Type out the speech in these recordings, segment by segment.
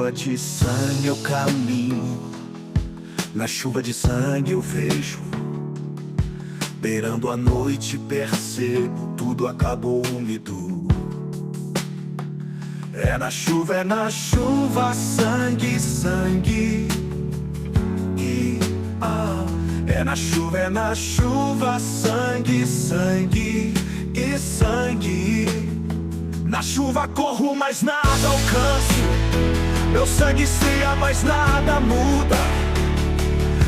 chuva de sangue eu caminho, na chuva de sangue eu vejo. Beirando a noite percebo, tudo acabou húmido. É na chuva, sangue, sangue. É na chuva, sangue, sangue e sangue. Na chuva corro, mas nada alcanço. Meu sangue esfria, mas nada muda.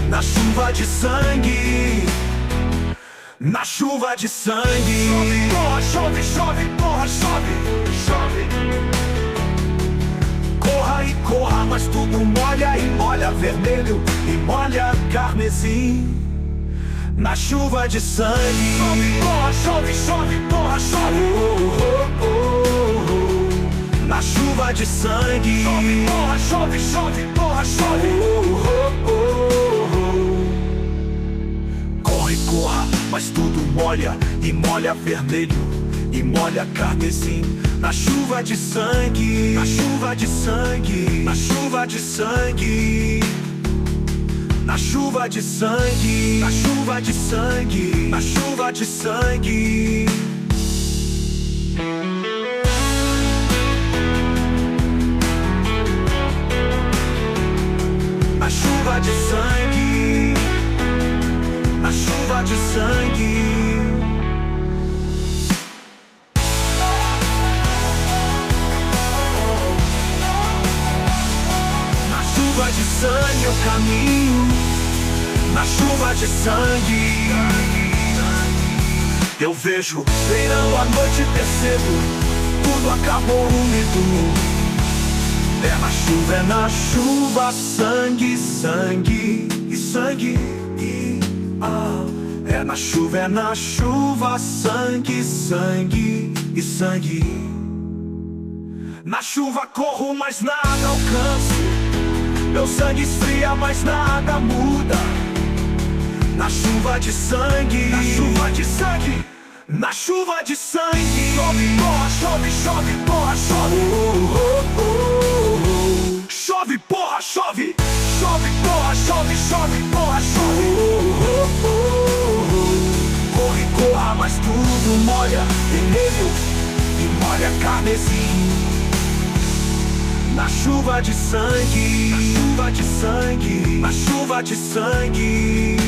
Na chuva de sangue, na chuva de sangue. Chove, porra, chove, chove, porra, chove, chove. Corra e corra, mas tudo molha e molha vermelho e molha carmesim. Na chuva de sangue. Chove, porra, chove, chove, porra, chove. Na chuva de sangue. Chove, porra, chove, chove, porra, chove. Corre, corra, mas tudo molha e molha vermelho e molha carmesim. Na chuva de sangue, na chuva de sangue, na chuva de sangue. Na chuva de sangue, na chuva de sangue, na chuva de sangue. Na chuva de sangue, na chuva de sangue. Na chuva de sangue eu caminho, na chuva de sangue eu vejo. Beirando a noite percebo, tudo acabou húmido. É na chuva, sangue, sangue e sangue. É na chuva, sangue, sangue e sangue. Na chuva corro, mas nada alcanço. Meu sangue esfria, mas nada muda. Na chuva de sangue, na chuva de sangue, na chuva de sangue. Chove, porra, chove, chove, porra, chove. Chove, porra, chove. Chove, porra, chove, chove, porra, chove. Corre, corra, mas tudo molha vermelho e molha carmesim. Na chuva de sangue, na chuva de sangue, na chuva de sangue.